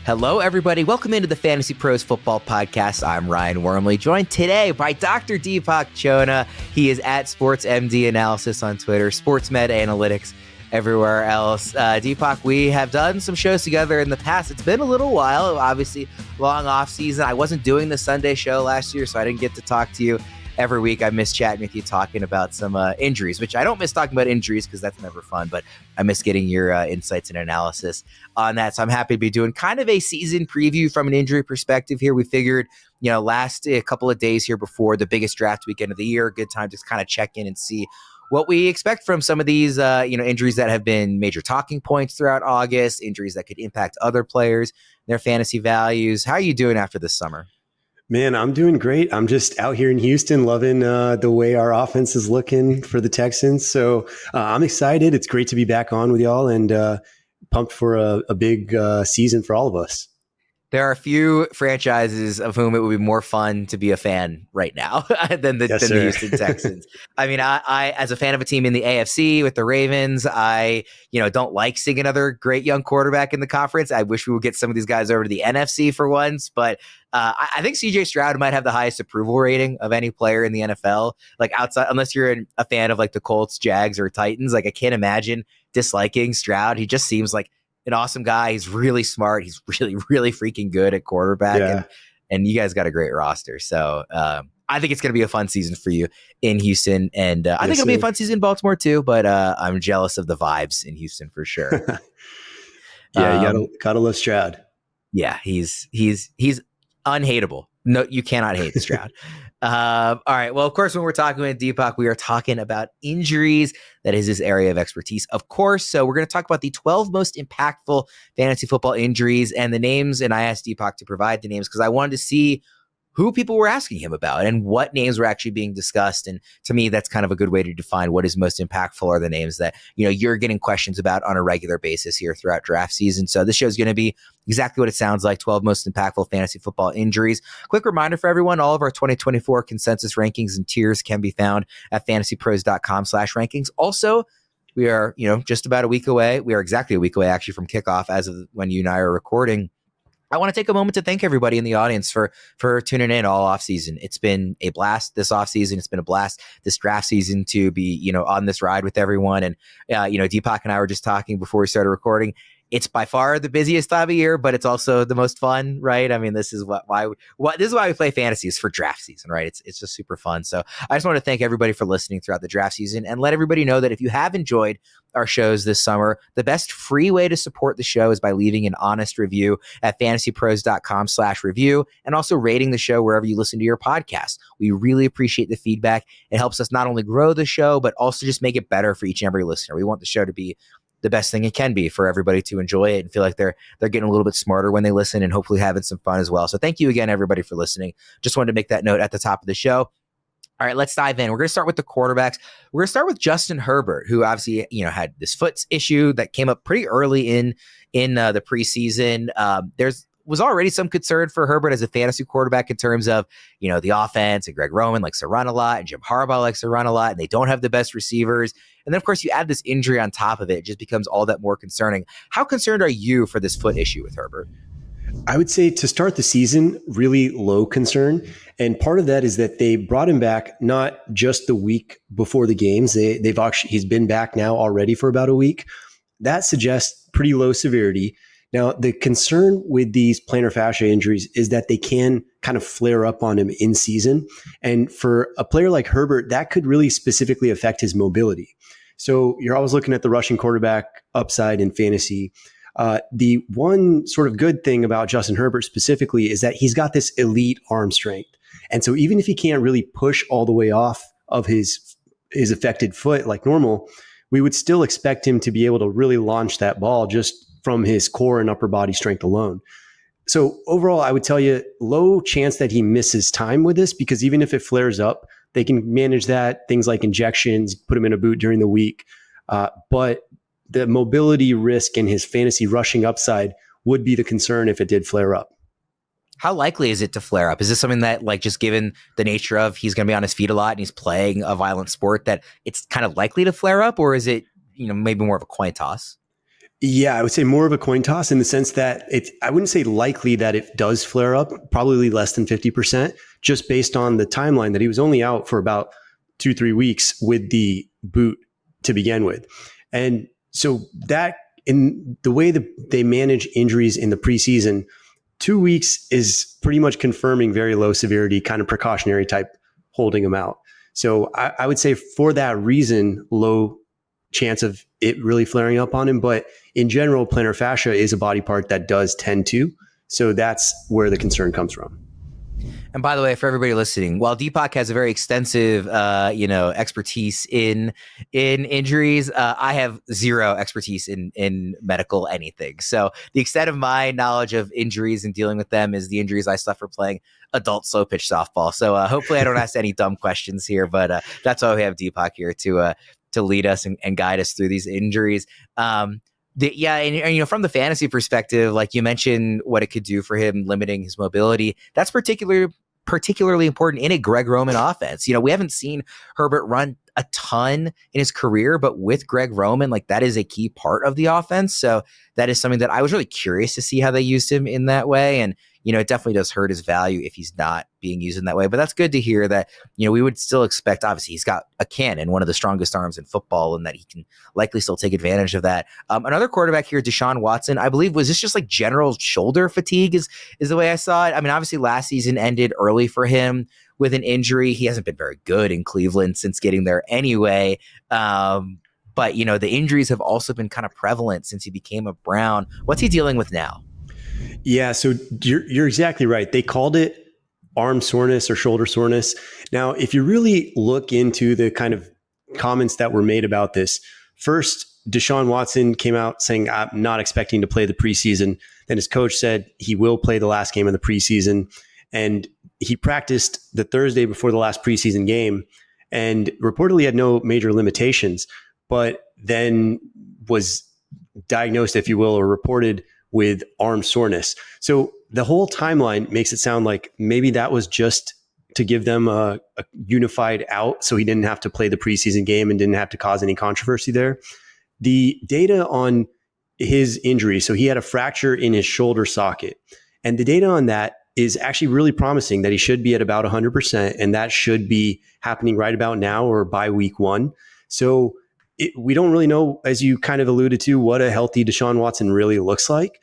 Hello, everybody. Welcome into the Fantasy Pros Football Podcast. I'm Ryan Wormeli, joined today by Dr. Deepak Chona. He is at SportsMD Analysis on Twitter, SportsMed Analytics everywhere else. Deepak, we have done some shows together in the past. It's been a little while, obviously, long off season. I wasn't doing the Sunday show last year, so I didn't get to talk to you every week. I miss chatting with you, talking about some injuries, which I don't miss talking about injuries because that's never fun, but I miss getting your insights and analysis on that. So I'm happy to be doing kind of a season preview from an injury perspective here. We figured, last a couple of days here before the biggest draft weekend of the year, good time to kind of check in and see what we expect from some of these, injuries that have been major talking points throughout August, injuries that could impact other players, their fantasy values. How are you doing after this summer? Man, I'm doing great. I'm just out here in Houston loving the way our offense is looking for the Texans. So I'm excited. It's great to be back on with y'all and pumped for a big season for all of us. There are a few franchises of whom it would be more fun to be a fan right now than the Houston Texans. I mean, I as a fan of a team in the AFC with the Ravens, I don't like seeing another great young quarterback in the conference. I wish we would get some of these guys over to the NFC for once, but I think CJ Stroud might have the highest approval rating of any player in the NFL. Like outside, unless you're a fan of like the Colts, Jags, or Titans, like I can't imagine disliking Stroud. He just seems like an awesome guy. He's really smart. He's really, really freaking good at quarterback. And you guys got a great roster. So I think it's going to be a fun season for you in Houston. And I think it'll be a fun season in Baltimore too, but I'm jealous of the vibes in Houston for sure. You gotta love Stroud. Yeah, he's unhateable. No, you cannot hate Stroud. All right. Well, of course, when we're talking with Deepak, we are talking about injuries. That is his area of expertise, of course. So we're going to talk about the 12 most impactful fantasy football injuries and the names. And I asked Deepak to provide the names because I wanted to see who people were asking him about and what names were actually being discussed. And to me, that's kind of a good way to define what is most impactful are the names that, you're getting questions about on a regular basis here throughout draft season. So this show is going to be exactly what it sounds like, 12 most impactful fantasy football injuries. Quick reminder for everyone, all of our 2024 consensus rankings and tiers can be found at fantasypros.com/rankings. Also, we are, just about a week away. We are exactly a week away actually from kickoff as of when you and I are recording. I want to take a moment to thank everybody in the audience for tuning in all off season. It's been a blast this off season. It's been a blast this draft season to be, on this ride with everyone. And, Deepak and I were just talking before we started recording. It's by far the busiest time of year, but it's also the most fun, right? I mean, this is why we play fantasy is for draft season, right? It's just super fun. So I just want to thank everybody for listening throughout the draft season and let everybody know that if you have enjoyed our shows this summer, the best free way to support the show is by leaving an honest review at fantasypros.com/review and also rating the show wherever you listen to your podcast. We really appreciate the feedback. It helps us not only grow the show, but also just make it better for each and every listener. We want the show to be the best thing it can be for everybody to enjoy it and feel like they're getting a little bit smarter when they listen and hopefully having some fun as well. So thank you again, everybody, for listening. Just wanted to make that note at the top of the show. All right, let's dive in. We're going to start with the quarterbacks. We're going to start with Justin Herbert, who obviously, had this foot issue that came up pretty early in the preseason. Was already some concern for Herbert as a fantasy quarterback in terms of, the offense, and Greg Roman likes to run a lot and Jim Harbaugh likes to run a lot and they don't have the best receivers. And then, of course, you add this injury on top of it. It just becomes all that more concerning. How concerned are you for this foot issue with Herbert? I would say to start the season, really low concern. And part of that is that they brought him back not just the week before the games. He's been back now already for about a week. That suggests pretty low severity. Now, the concern with these plantar fascia injuries is that they can kind of flare up on him in season. And for a player like Herbert, that could really specifically affect his mobility. So you're always looking at the rushing quarterback upside in fantasy. The one sort of good thing about Justin Herbert specifically is that he's got this elite arm strength. And so even if he can't really push all the way off of his affected foot like normal, we would still expect him to be able to really launch that ball just from his core and upper body strength alone. So overall, I would tell you low chance that he misses time with this, because even if it flares up, they can manage that. Things like injections, put him in a boot during the week. But the mobility risk and his fantasy rushing upside would be the concern if it did flare up. How likely is it to flare up? Is this something that, like, just given the nature of he's going to be on his feet a lot and he's playing a violent sport, that it's kind of likely to flare up? Or is it, maybe more of a coin toss? Yeah, I would say more of a coin toss in the sense that I wouldn't say likely that it does flare up, probably less than 50%, just based on the timeline that he was only out for about 2-3 weeks with the boot to begin with. And so that in the way that they manage injuries in the preseason, 2 weeks is pretty much confirming very low severity, kind of precautionary type holding them out. So I would say for that reason, low chance of it really flaring up on him. But in general, plantar fascia is a body part that does tend to. So that's where the concern comes from. And by the way, for everybody listening, while Deepak has a very extensive, expertise in injuries, I have zero expertise in medical anything. So the extent of my knowledge of injuries and dealing with them is the injuries I suffer playing adult slow pitch softball. So hopefully I don't ask any dumb questions here, but that's why we have Deepak here to lead us and guide us through these injuries. And from the fantasy perspective, like you mentioned, what it could do for him, limiting his mobility, that's particularly important in a Greg Roman offense. We haven't seen Herbert run a ton in his career, but with Greg Roman, like that is a key part of the offense. So that is something that I was really curious to see how they used him in that way. And, it definitely does hurt his value if he's not being used in that way. But that's good to hear that, we would still expect, obviously, he's got a cannon, one of the strongest arms in football, and that he can likely still take advantage of that. Another quarterback here, Deshaun Watson, I believe, was this just like general shoulder fatigue is the way I saw it. I mean, obviously last season ended early for him with an injury. He hasn't been very good in Cleveland since getting there anyway. But, the injuries have also been kind of prevalent since he became a Brown. What's he dealing with now? Yeah, so you're exactly right. They called it arm soreness or shoulder soreness. Now, if you really look into the kind of comments that were made about this, first, Deshaun Watson came out saying, I'm not expecting to play the preseason. Then his coach said he will play the last game of the preseason. And he practiced the Thursday before the last preseason game and reportedly had no major limitations, but then was diagnosed, if you will, or reported with arm soreness. So the whole timeline makes it sound like maybe that was just to give them a unified out so he didn't have to play the preseason game and didn't have to cause any controversy there. The data on his injury, so he had a fracture in his shoulder socket, and the data on that is actually really promising that he should be at about 100%, and that should be happening right about now or by week 1. So we don't really know, as you kind of alluded to, what a healthy Deshaun Watson really looks like.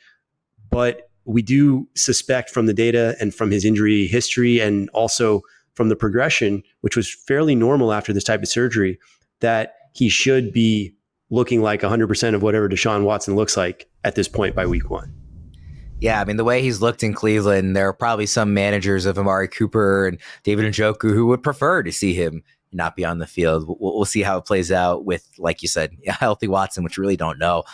But we do suspect from the data and from his injury history and also from the progression, which was fairly normal after this type of surgery, that he should be looking like 100% of whatever Deshaun Watson looks like at this point by week 1. Yeah, I mean, the way he's looked in Cleveland, there are probably some managers of Amari Cooper and David Njoku who would prefer to see him not be on the field. We'll see how it plays out with, like you said, a healthy Watson, which we really don't know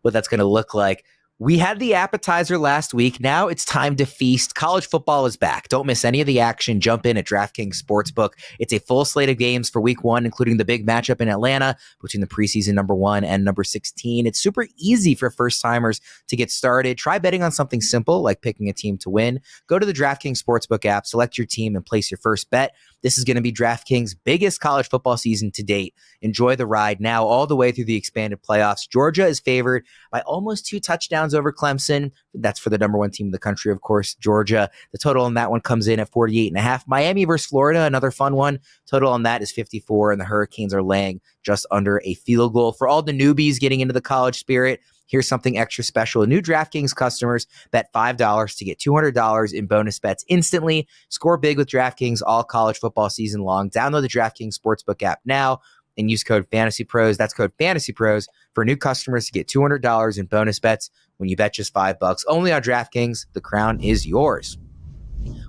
what that's going to look like. We had the appetizer last week. Now it's time to feast. College football is back. Don't miss any of the action. Jump in at DraftKings Sportsbook. It's a full slate of games for week 1, including the big matchup in Atlanta between the preseason number 1 and number 16. It's super easy for first timers to get started. Try betting on something simple like picking a team to win. Go to the DraftKings Sportsbook app, select your team, and place your first bet. This is going to be DraftKings' biggest college football season to date. Enjoy the ride now all the way through the expanded playoffs. Georgia is favored by almost 2 touchdowns over Clemson. That's for the number 1 team in the country, of course, Georgia. The total on that one comes in at 48.5. Miami versus Florida, another fun one. Total on that is 54, and the Hurricanes are laying just under a field goal. For all the newbies getting into the college spirit, here's something extra special. New DraftKings customers bet $5 to get $200 in bonus bets instantly. Score big with DraftKings all college football season long. Download the DraftKings Sportsbook app now and use code FantasyPros. That's code FantasyPros for new customers to get $200 in bonus bets when you bet just $5. Only on DraftKings. The crown is yours.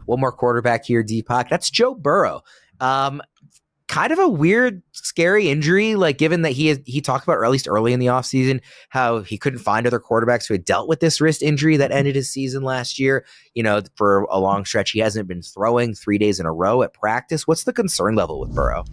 One more quarterback here, Deepak. That's Joe Burrow. Kind of a weird, scary injury, like given that he talked about, or at least early in the offseason, how he couldn't find other quarterbacks who had dealt with this wrist injury that ended his season last year. For a long stretch, he hasn't been throwing 3 days in a row at practice. What's the concern level with Burrow?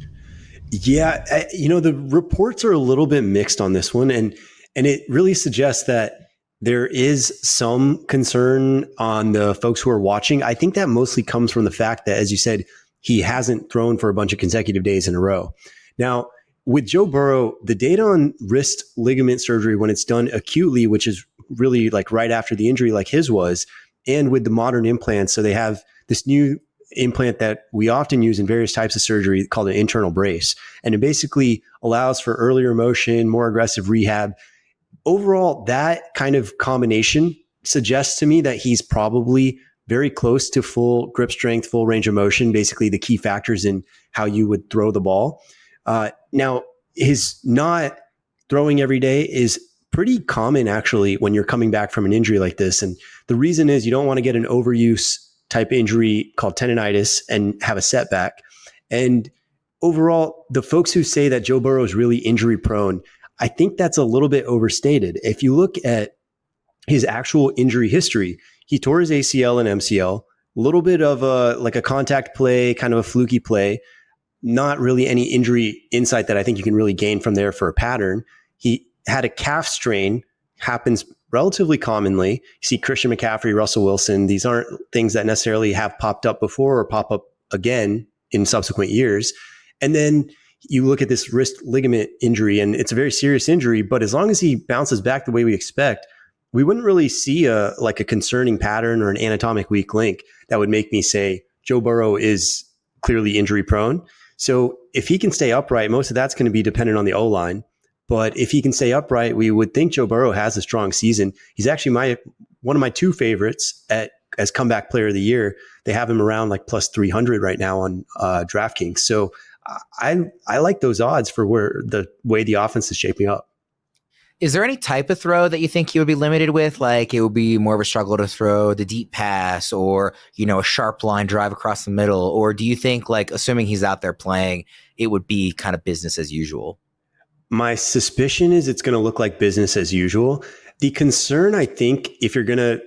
Yeah, the reports are a little bit mixed on this one, and it really suggests that there is some concern on the folks who are watching. I think that mostly comes from the fact that, as you said, he hasn't thrown for a bunch of consecutive days in a row. Now, with Joe Burrow, the data on wrist ligament surgery when it's done acutely, which is really like right after the injury, like his was, and with the modern implants, so they have this new implant that we often use in various types of surgery called an internal brace, and it basically allows for earlier motion, more aggressive rehab. Overall, that kind of combination suggests to me that he's probably very close to full grip strength, full range of motion, basically the key factors in how you would throw the ball. Now, his not throwing every day is pretty common, actually, when you're coming back from an injury like this. And the reason is you don't want to get an overuse type injury called tendonitis and have a setback. And overall, the folks who say that Joe Burrow is really injury prone, I think that's a little bit overstated. If you look at his actual injury history, he tore his ACL and MCL, a little bit of a contact play, kind of a fluky play, not really any injury insight that I think you can really gain from there for a pattern. He had a calf strain, happens relatively commonly. You see Christian McCaffrey, Russell Wilson. These aren't things that necessarily have popped up before or pop up again in subsequent years. And then you look at this wrist ligament injury, and it's a very serious injury, but as long as he bounces back the way we expect, we wouldn't really see a concerning pattern or an anatomic weak link that would make me say Joe Burrow is clearly injury prone. So if he can stay upright, most of that's going to be dependent on the O-line. But if he can stay upright, we would think Joe Burrow has a strong season. He's actually one of my two favorites as comeback player of the year. They have him around like plus 300 right now on DraftKings. So I like those odds for the way the offense is shaping up. Is there any type of throw that you think he would be limited with? Like it would be more of a struggle to throw the deep pass or, a sharp line drive across the middle? Or do you think, like, assuming he's out there playing, it would be kind of business as usual? My suspicion is it's going to look like business as usual. The concern, I think, if you're going to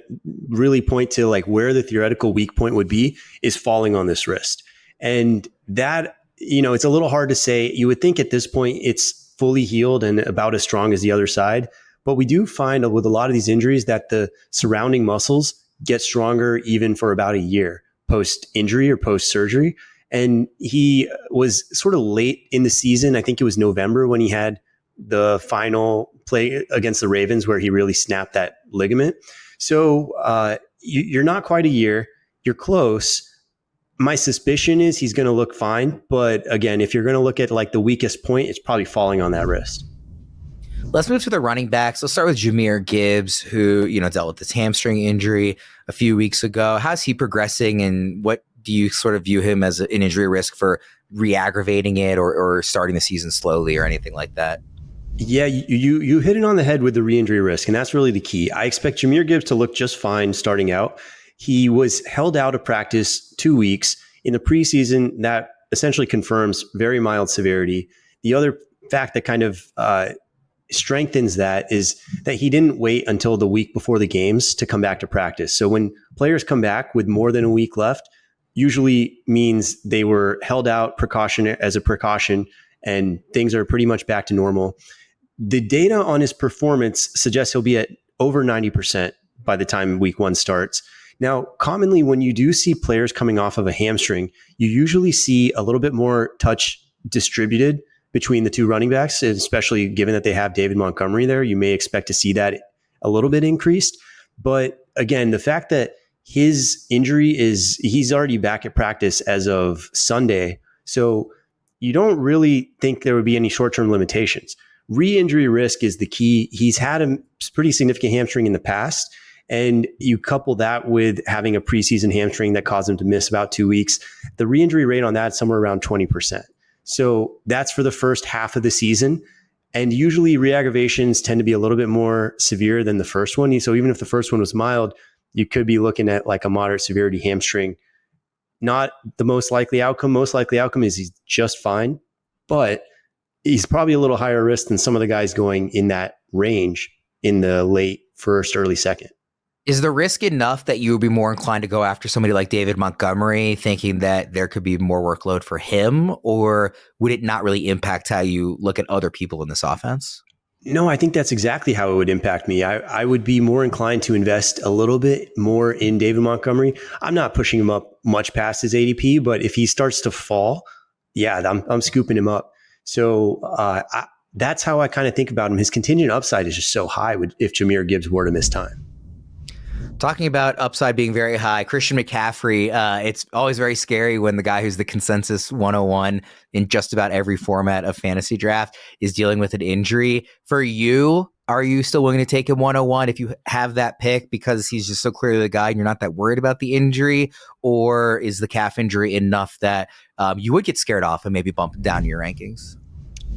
really point to like where the theoretical weak point would be, is falling on this wrist. And that, it's a little hard to say. You would think at this point it's fully healed and about as strong as the other side. But we do find with a lot of these injuries that the surrounding muscles get stronger even for about a year post-injury or post-surgery. And he was sort of late in the season. I think it was November when he had the final play against the Ravens where he really snapped that ligament. So you're not quite a year. You're close. My suspicion is he's going to look fine. But again, if you're going to look at like the weakest point, it's probably falling on that wrist. Let's move to the running backs. Let's start with Jahmyr Gibbs, who, dealt with this hamstring injury a few weeks ago. How's he progressing, and what do you sort of view him as an injury risk for re-aggravating it or starting the season slowly or anything like that? Yeah, you hit it on the head with the re-injury risk, and that's really the key. I expect Jahmyr Gibbs to look just fine starting out. He was held out of practice 2 weeks. In the preseason, that essentially confirms very mild severity. The other fact that kind of strengthens that is that he didn't wait until the week before the games to come back to practice. So when players come back with more than a week left, usually means they were held out as a precaution, and things are pretty much back to normal. The data on his performance suggests he'll be at over 90% by the time week one starts. Now, commonly when you do see players coming off of a hamstring, you usually see a little bit more touch distributed between the two running backs, especially given that they have David Montgomery there. You may expect to see that a little bit increased. But again, the fact that his injury he's already back at practice as of Sunday. So you don't really think there would be any short-term limitations. Re-injury risk is the key. He's had a pretty significant hamstring in the past. And you couple that with having a preseason hamstring that caused him to miss about 2 weeks. The re-injury rate on that is somewhere around 20%. So that's for the first half of the season. And usually re-aggravations tend to be a little bit more severe than the first one. So even if the first one was mild, you could be looking at like a moderate severity hamstring. Not the most likely outcome. Most likely outcome is he's just fine, but he's probably a little higher risk than some of the guys going in that range in the late first, early second. Is the risk enough that you would be more inclined to go after somebody like David Montgomery, thinking that there could be more workload for him, or would it not really impact how you look at other people in this offense? No, I think that's exactly how it would impact me. I would be more inclined to invest a little bit more in David Montgomery. I'm not pushing him up much past his ADP, but if he starts to fall, yeah, I'm scooping him up. So that's how I kind of think about him. His contingent upside is just so high if Jahmyr Gibbs were to miss time. Talking about upside being very high, Christian McCaffrey, it's always very scary when the guy who's the consensus 101 in just about every format of fantasy draft is dealing with an injury. For you, are you still willing to take him 101 if you have that pick because he's just so clearly the guy and you're not that worried about the injury? Or is the calf injury enough that you would get scared off and maybe bump down your rankings?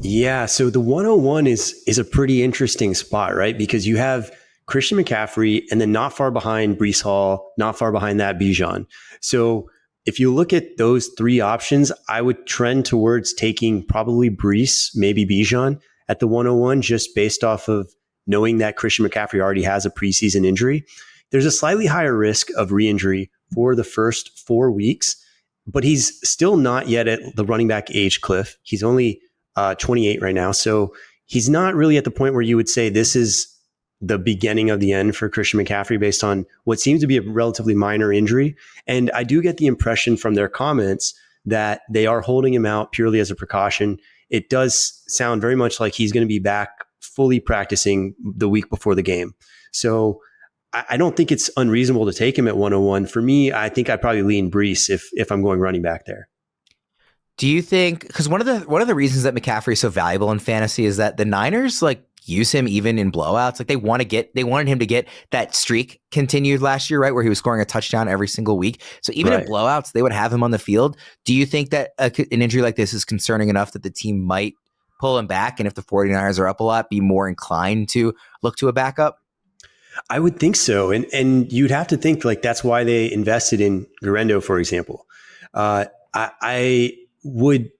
Yeah, so the 101 is a pretty interesting spot, right? Because you have Christian McCaffrey, and then not far behind Breece Hall, not far behind that Bijan. So if you look at those three options, I would trend towards taking probably Breece, maybe Bijan at the 101, just based off of knowing that Christian McCaffrey already has a preseason injury. There's a slightly higher risk of re-injury for the first 4 weeks, but he's still not yet at the running back age cliff. He's only 28 right now. So he's not really at the point where you would say this is the beginning of the end for Christian McCaffrey based on what seems to be a relatively minor injury. And I do get the impression from their comments that they are holding him out purely as a precaution. It does sound very much like he's going to be back fully practicing the week before the game. So I don't think it's unreasonable to take him at 101. For me, I think I'd probably lean Breece if I'm going running back there. Do you think, because one of the reasons that McCaffrey is so valuable in fantasy is that the Niners use him even in blowouts. They wanted him to get that streak continued last year, right? Where he was scoring a touchdown every single week. So even in blowouts, they would have him on the field. Do you think that an injury like this is concerning enough that the team might pull him back? And if the 49ers are up a lot, be more inclined to look to a backup? I would think so. And you'd have to think that's why they invested in Guerendo, for example. I would,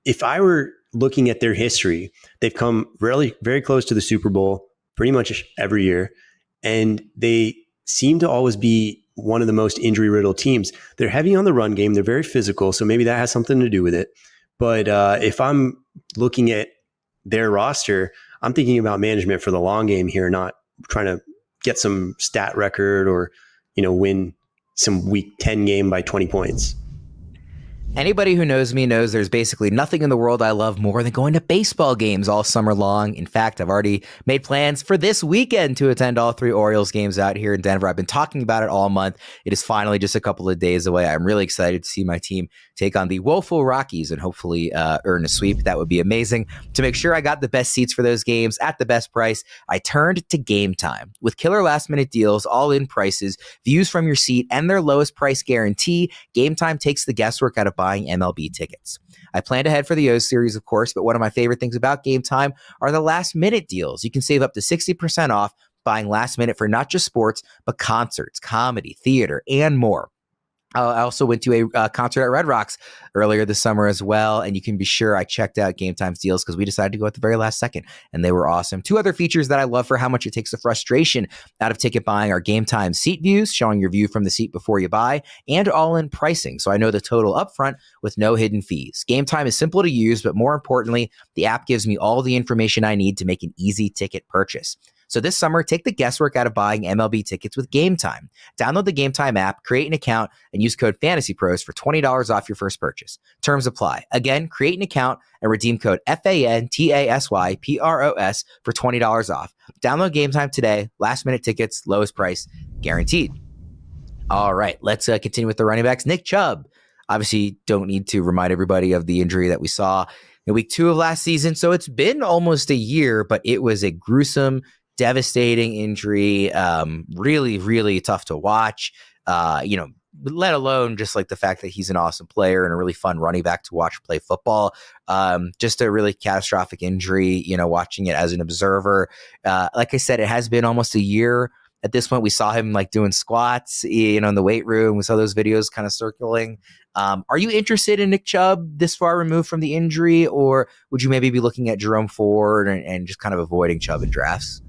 if I were looking at their history, they've come really very close to the Super Bowl pretty much every year. And they seem to always be one of the most injury riddled teams. They're heavy on the run game. They're very physical. So maybe that has something to do with it. But if I'm looking at their roster, I'm thinking about management for the long game here, not trying to get some stat record or, win some week 10 game by 20 points. Anybody who knows me knows there's basically nothing in the world I love more than going to baseball games all summer long. In fact, I've already made plans for this weekend to attend all 3 Orioles games out here in Denver. I've been talking about it all month. It is finally just a couple of days away. I'm really excited to see my team take on the woeful Rockies and hopefully earn a sweep. That would be amazing. To make sure I got the best seats for those games at the best price, I turned to Game Time. With killer last-minute deals, all-in prices, views from your seat, and their lowest price guarantee, Game Time takes the guesswork out of buying MLB tickets. I planned ahead for the O's series, of course, but one of my favorite things about Game Time are the last-minute deals. You can save up to 60% off buying last minute for not just sports, but concerts, comedy, theater, and more. I also went to a concert at Red Rocks earlier this summer as well, and you can be sure I checked out Game Time's deals because we decided to go at the very last second, and they were awesome. 2 other features that I love for how much it takes the frustration out of ticket buying are Game Time seat views, showing your view from the seat before you buy, and all-in pricing, so I know the total upfront with no hidden fees. Game Time is simple to use, but more importantly, the app gives me all the information I need to make an easy ticket purchase. So this summer, take the guesswork out of buying MLB tickets with Game Time. Download the Game Time app, create an account, and use code FANTASYPROS for $20 off your first purchase. Terms apply. Again, create an account and redeem code FANTASYPROS for $20 off. Download Game Time today. Last minute tickets, lowest price, guaranteed. All right, let's continue with the running backs. Nick Chubb. Obviously, don't need to remind everybody of the injury that we saw in week 2 of last season. So it's been almost a year, but it was a gruesome, devastating injury, really, really tough to watch, let alone just the fact that he's an awesome player and a really fun running back to watch play football. Just a really catastrophic injury, watching it as an observer. Like I said, it has been almost a year at this point. We saw him doing squats, in the weight room. We saw those videos kind of circling. Are you interested in Nick Chubb this far removed from the injury, or would you maybe be looking at Jerome Ford and just kind of avoiding Chubb in drafts?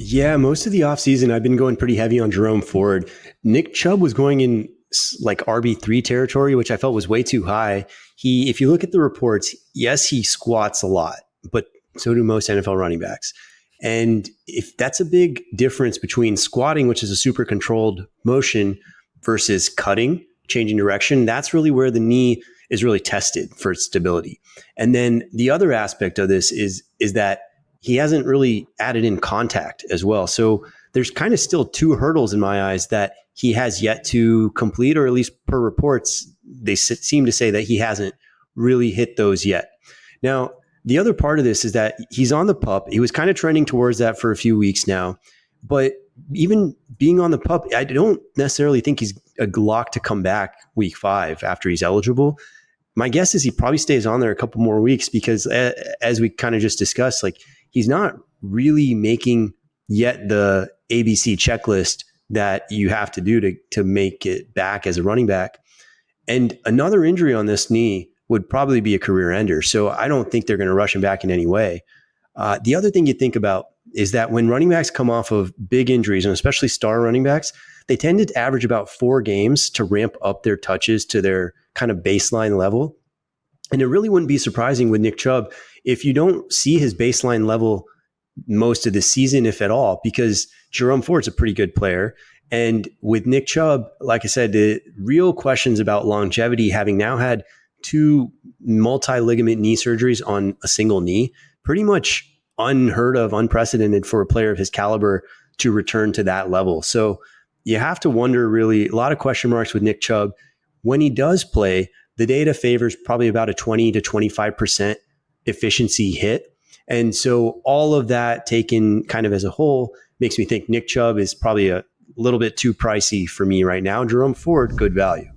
Yeah, most of the offseason, I've been going pretty heavy on Jerome Ford. Nick Chubb was going in RB3 territory, which I felt was way too high. If you look at the reports, yes, he squats a lot, but so do most NFL running backs. And if that's a big difference between squatting, which is a super controlled motion, versus cutting, changing direction, that's really where the knee is really tested for its stability. And then the other aspect of this is that he hasn't really added in contact as well. So there's kind of still two hurdles in my eyes that he has yet to complete, or at least per reports, they seem to say that he hasn't really hit those yet. Now, the other part of this is that he's on the PUP. He was kind of trending towards that for a few weeks now. But even being on the PUP, I don't necessarily think he's a lock to come back week 5 after he's eligible. My guess is he probably stays on there a couple more weeks because, as we kind of just discussed, like he's not really making yet the ABC checklist that you have to do to make it back as a running back. And another injury on this knee would probably be a career ender. So I don't think they're going to rush him back in any way. The other thing you think about is that when running backs come off of big injuries, and especially star running backs, they tend to average about 4 games to ramp up their touches to their kind of baseline level. And it really wouldn't be surprising with Nick Chubb if you don't see his baseline level most of the season, if at all, because Jerome Ford's a pretty good player. And with Nick Chubb, like I said, the real questions about longevity, having now had 2 multi-ligament knee surgeries on a single knee, pretty much unheard of, unprecedented for a player of his caliber to return to that level. So you have to wonder, really, a lot of question marks with Nick Chubb. When he does play, the data favors probably about a 20 to 25% efficiency hit. And so all of that taken kind of as a whole makes me think Nick Chubb is probably a little bit too pricey for me right now. Jerome Ford, good value.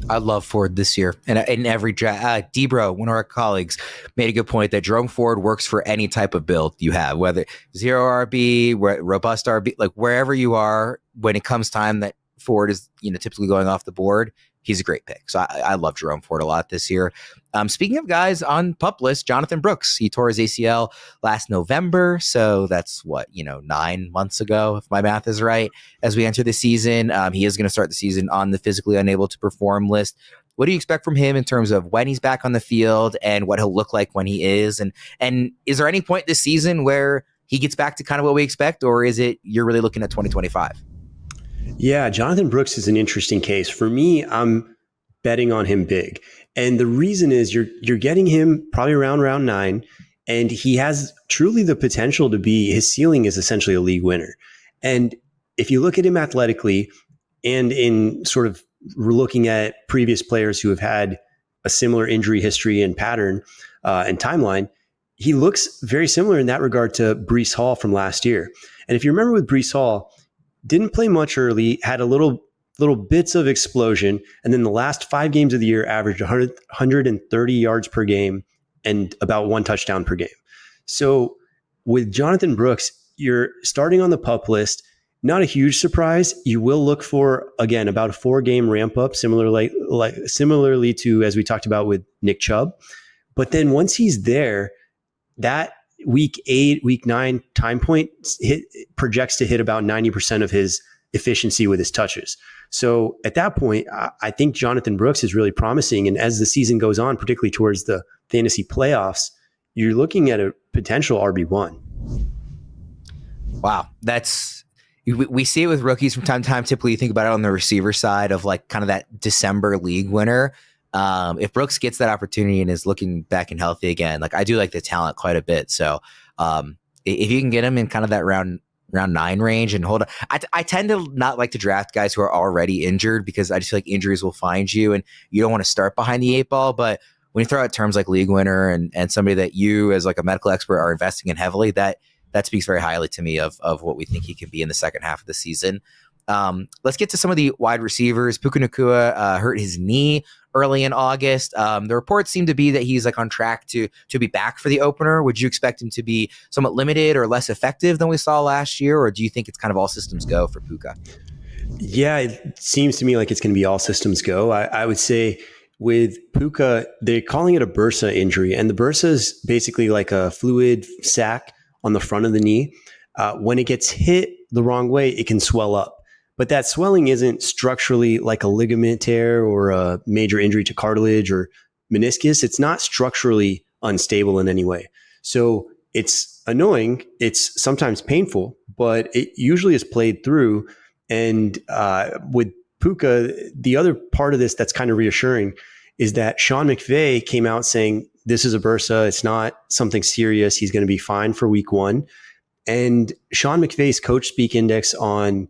I love Ford this year. And in every draft, Debro, one of our colleagues, made a good point that Jerome Ford works for any type of build you have, whether zero RB, robust RB, like wherever you are. When it comes time that Ford is, typically going off the board, he's a great pick. So I love Jerome Ford a lot this year. Speaking of guys on PUP list, Jonathan Brooks, he tore his ACL last November. So that's 9 months ago, if my math is right, as we enter the season. He is going to start the season on the physically unable to perform list. What do you expect from him in terms of when he's back on the field and what he'll look like when he is? And is there any point this season where he gets back to kind of what we expect, or is it you're really looking at 2025? Yeah, Jonathan Brooks is an interesting case. For me, I'm betting on him big. And the reason is you're getting him probably around round 9, and he has truly the potential to be, his ceiling is essentially a league winner. And if you look at him athletically and in sort of looking at previous players who have had a similar injury history and pattern and timeline, he looks very similar in that regard to Breece Hall from last year. And if you remember with Breece Hall, didn't play much early, had a little bits of explosion, and then the last 5 games of the year averaged 130 yards per game and about 1 touchdown per game. So with Jonathan Brooks, you're starting on the PUP list. Not a huge surprise. You will look for, again, about a 4-game ramp up, similarly to as we talked about with Nick Chubb. But then once he's there, that week 8, week 9 time point projects to hit about 90% of his efficiency with his touches. So at that point, I think Jonathan Brooks is really promising. And as the season goes on, particularly towards the fantasy playoffs, you're looking at a potential RB1. Wow. We see it with rookies from time to time. Typically, you think about it on the receiver side of like kind of that December league winner. If Brooks gets that opportunity and is looking back and healthy again, like I do like the talent quite a bit. So if you can get him in kind of that round 9 range and hold on, I tend to not like to draft guys who are already injured because I just feel like injuries will find you and you don't want to start behind the 8 ball. But when you throw out terms like league winner and somebody that you as like a medical expert are investing in heavily, that speaks very highly to me of what we think he can be in the second half of the season. Let's get to some of the wide receivers. Puka Nacua hurt his knee early in August. The reports seem to be that he's like on track to be back for the opener. Would you expect him to be somewhat limited or less effective than we saw last year? Or do you think it's kind of all systems go for Puka? Yeah, it seems to me like it's going to be all systems go. I would say with Puka, they're calling it a bursa injury. And the bursa is basically like a fluid sac on the front of the knee. When it gets hit the wrong way, it can swell up. But that swelling isn't structurally like a ligament tear or a major injury to cartilage or meniscus. It's not structurally unstable in any way. So it's annoying. It's sometimes painful, but it usually is played through. And with Puka, the other part of this that's kind of reassuring is that Sean McVay came out saying, this is a bursa. It's not something serious. He's going to be fine for week 1. And Sean McVay's coach speak index on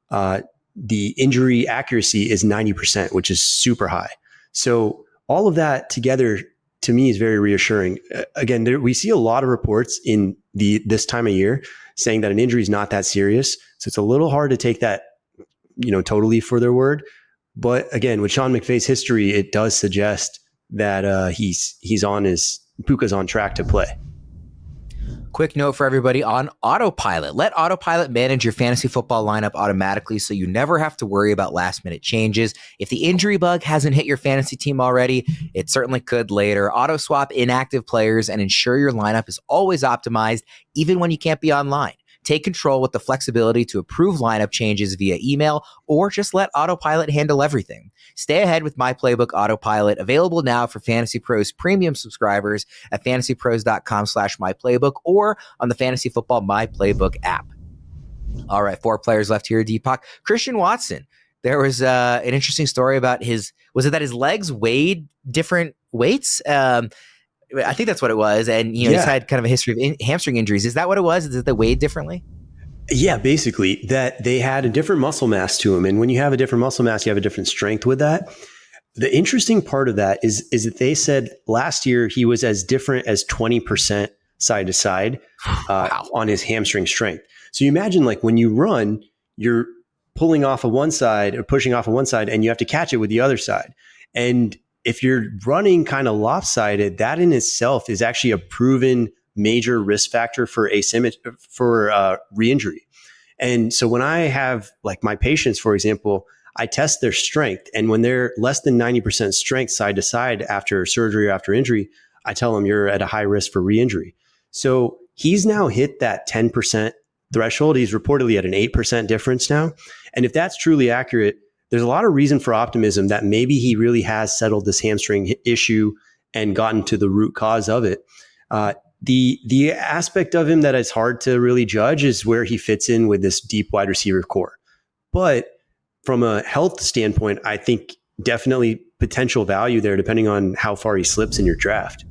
the injury accuracy is 90%, which is super high. So all of that together to me is very reassuring. Again, we see a lot of reports in this time of year saying that an injury is not that serious. So it's a little hard to take that, totally for their word. But again, with Sean McVay's history, it does suggest that Puka's on track to play. Quick note for everybody on Autopilot. Let Autopilot manage your fantasy football lineup automatically so you never have to worry about last-minute changes. If the injury bug hasn't hit your fantasy team already, it certainly could later. Auto-swap inactive players and ensure your lineup is always optimized, even when you can't be online. Take control with the flexibility to approve lineup changes via email or just let Autopilot handle everything. Stay ahead with My Playbook Autopilot, available now for Fantasy Pros premium subscribers at fantasypros.com/myplaybook or on the Fantasy Football My Playbook app. All right, 4 players left here, Deepak. Christian Watson. There was an interesting story about his legs weighed different weights? I think that's what it was. And, he's had kind of a history of hamstring injuries. Is that what it was? Is it they weighed differently? Yeah, basically that they had a different muscle mass to them. And when you have a different muscle mass, you have a different strength with that. The interesting part of that is that they said last year he was as different as 20% side to side on his hamstring strength. So you imagine like when you run, you're pulling off of one side or pushing off of one side and you have to catch it with the other side. And if you're running kind of lopsided, that in itself is actually a proven major risk factor for re-injury. And so when I have like my patients, for example, I test their strength. And when they're less than 90% strength side to side after surgery or after injury, I tell them you're at a high risk for re-injury. So he's now hit that 10% threshold. He's reportedly at an 8% difference now. And if that's truly accurate, there's a lot of reason for optimism that maybe he really has settled this hamstring issue and gotten to the root cause of it. The aspect of him that it's hard to really judge is where he fits in with this deep wide receiver core. But from a health standpoint, I think definitely potential value there depending on how far he slips in your draft.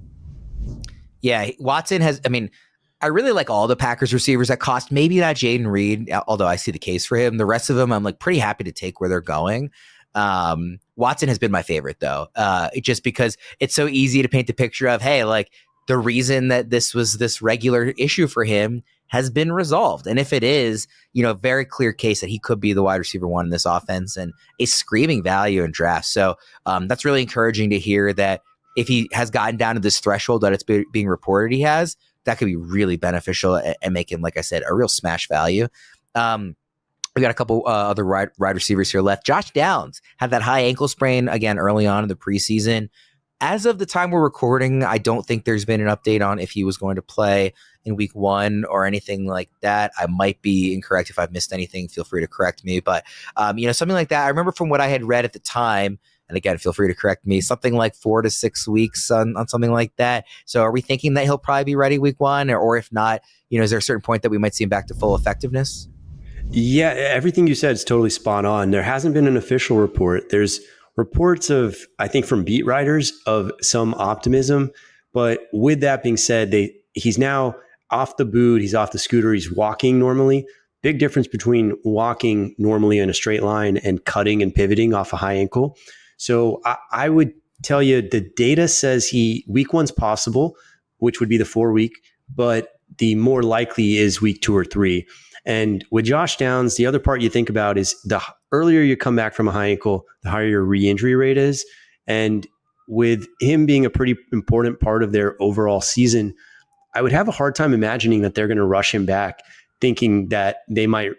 Yeah, Watson has, I really like all the Packers receivers that cost. Maybe not Jaden Reed, although I see the case for him. The rest of them, I'm like pretty happy to take where they're going. Watson has been my favorite though, just because it's so easy to paint the picture of, hey, like the reason that this was this regular issue for him has been resolved. And if it is, very clear case that he could be the wide receiver 1 in this offense and a screaming value in drafts. So that's really encouraging to hear that if he has gotten down to this threshold that it's being reported he has, that could be really beneficial and make him, like I said, a real smash value. We got a couple other wide receivers here left. Josh Downs had that high ankle sprain again early on in the preseason. As of the time we're recording, I don't think there's been an update on if he was going to play in week 1 or anything like that. I might be incorrect. If I've missed anything, feel free to correct me. But, something like that. I remember from what I had read at the time, and again, feel free to correct me, something like 4 to 6 weeks on something like that. So are we thinking that he'll probably be ready week 1? Or if not, is there a certain point that we might see him back to full effectiveness? Yeah, everything you said is totally spot on. There hasn't been an official report. There's reports of, I think from beat writers, of some optimism. But with that being said, he's now off the boot. He's off the scooter. He's walking normally. Big difference between walking normally in a straight line and cutting and pivoting off a high ankle. So I would tell you the data says week 1's possible, which would be the 4 week, but the more likely is week 2 or 3. And with Josh Downs, the other part you think about is the earlier you come back from a high ankle, the higher your re-injury rate is. And with him being a pretty important part of their overall season, I would have a hard time imagining that they're going to rush him back, thinking that they might,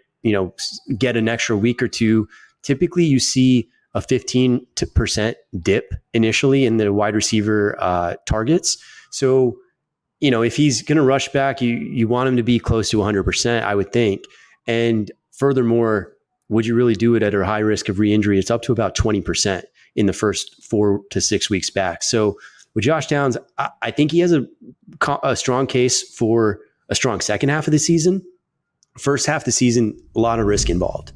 get an extra week or two. Typically, you see a 15% dip initially in the wide receiver targets. So, if he's going to rush back, you want him to be close to 100%, I would think. And furthermore, would you really do it at a high risk of re-injury? It's up to about 20% in the first 4 to 6 weeks back. So with Josh Downs, I think he has a strong case for a strong second half of the season. First half of the season, a lot of risk involved.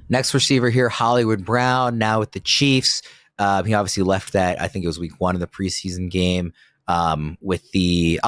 Next receiver here, Hollywood Brown, now with the Chiefs. He obviously left that, I think it was week 1 of the preseason game, with the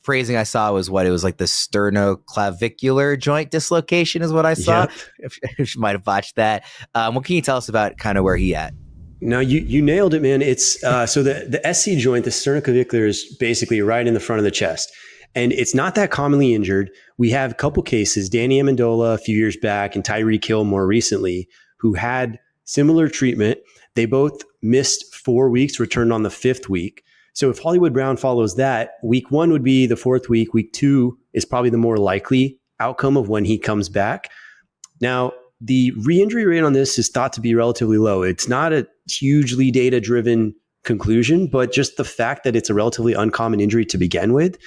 phrasing I saw was what it was like the sternoclavicular joint dislocation is what I saw. Yep. If you might have botched that. What can you tell us about kind of where he at? No, you nailed it, man. It's so the SC joint, the sternoclavicular, is basically right in the front of the chest. And it's not that commonly injured. We have a couple cases, Danny Amendola a few years back and Tyreek Hill more recently, who had similar treatment. They both missed 4 weeks, returned on the 5th week. So if Hollywood Brown follows that, week 1 would be the 4th week. Week 2 is probably the more likely outcome of when he comes back. Now, the re-injury rate on this is thought to be relatively low. It's not a hugely data-driven conclusion, but just the fact that it's a relatively uncommon injury to begin with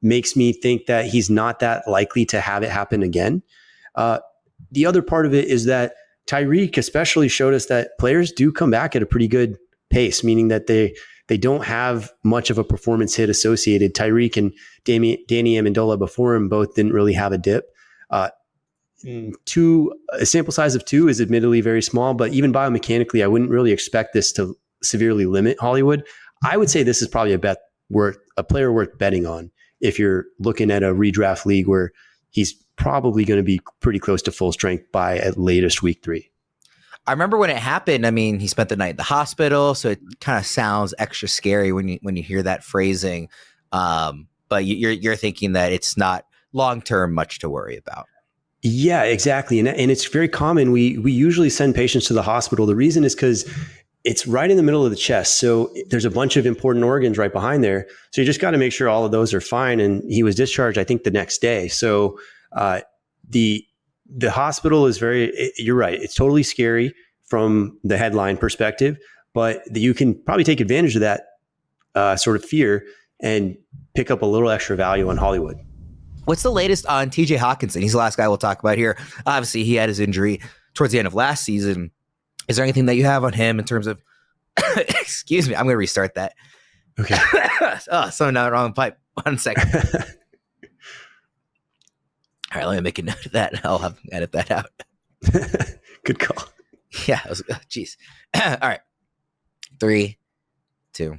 makes me think that he's not that likely to have it happen again. The other part of it is that Tyreek especially showed us that players do come back at a pretty good pace, meaning that they don't have much of a performance hit associated. Tyreek and Danny Amendola before him both didn't really have a dip. A sample size of 2 is admittedly very small, but even biomechanically, I wouldn't really expect this to severely limit Hollywood. I would say this is probably a player worth betting on if you're looking at a redraft league where he's probably going to be pretty close to full strength by at latest week 3. I remember when it happened, I mean, he spent the night at the hospital, so it kind of sounds extra scary when you hear that phrasing. But you're thinking that it's not long-term much to worry about. Yeah, exactly. And it's very common. We usually send patients to the hospital. The reason is because it's right in the middle of the chest. So there's a bunch of important organs right behind there. So you just got to make sure all of those are fine. And he was discharged, I think, the next day. So the hospital is you're right. It's totally scary from the headline perspective, but you can probably take advantage of that sort of fear and pick up a little extra value on Hollywood. What's the latest on TJ Hockenson? He's the last guy we'll talk about here. Obviously, he had his injury towards the end of last season. Is there anything that you have on him in terms of, excuse me, I'm going to restart that. Okay. Something down the wrong pipe. 1 second. All right, let me make a note of that. I'll have to edit that out. Good call. Yeah, geez. All right. 3, 2.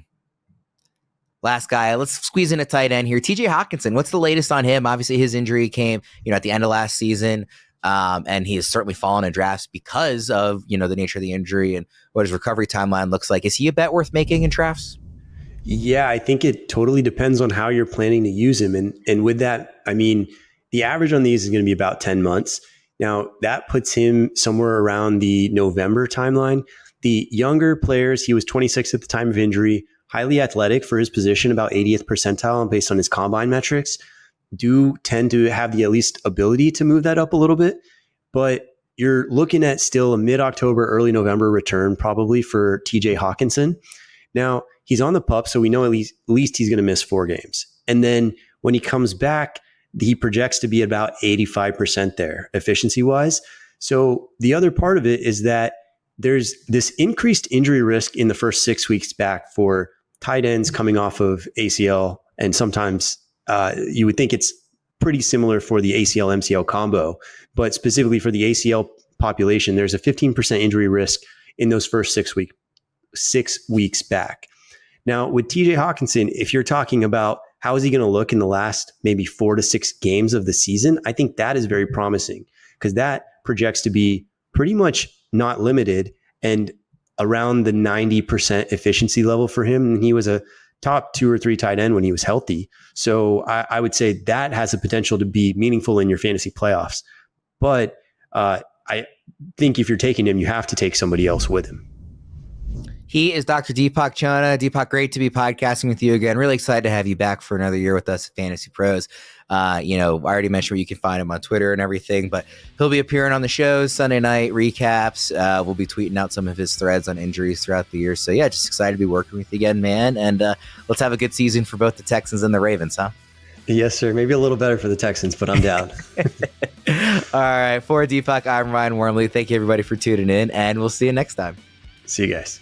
Last guy, let's squeeze in a tight end here. TJ Hockenson, what's the latest on him? Obviously, his injury came, at the end of last season, and he has certainly fallen in drafts because of, the nature of the injury and what his recovery timeline looks like. Is he a bet worth making in drafts? Yeah, I think it totally depends on how you're planning to use him. And with that, I mean, the average on these is going to be about 10 months. Now, that puts him somewhere around the November timeline. The younger players, he was 26 at the time of injury, highly athletic for his position, about 80th percentile based on his combine metrics, do tend to have the at least ability to move that up a little bit. But you're looking at still a mid-October, early November return probably for TJ Hockenson. Now, he's on the PUP, so we know at least he's going to miss 4 games. And then when he comes back, he projects to be about 85% there, efficiency-wise. So the other part of it is that there's this increased injury risk in the first 6 weeks back for tight ends coming off of ACL. And sometimes you would think it's pretty similar for the ACL-MCL combo. But specifically for the ACL population, there's a 15% injury risk in those first 6 weeks back. Now, with TJ Hockenson, if you're talking about how is he going to look in the last maybe 4 to 6 games of the season, I think that is very promising because that projects to be pretty much not limited and around the 90% efficiency level for him. And he was a top 2 or 3 tight end when he was healthy. So I would say that has the potential to be meaningful in your fantasy playoffs. But I think if you're taking him, you have to take somebody else with him. He is Dr. Deepak Chona. Deepak, great to be podcasting with you again. Really excited to have you back for another year with us at Fantasy Pros. I already mentioned where you can find him on Twitter and everything, but he'll be appearing on the shows, Sunday night recaps. We'll be tweeting out some of his threads on injuries throughout the year. So yeah, just excited to be working with you again, man. And let's have a good season for both the Texans and the Ravens, huh? Yes, sir. Maybe a little better for the Texans, but I'm down. All right. For Deepak, I'm Ryan Wormeli. Thank you everybody for tuning in, and we'll see you next time. See you guys.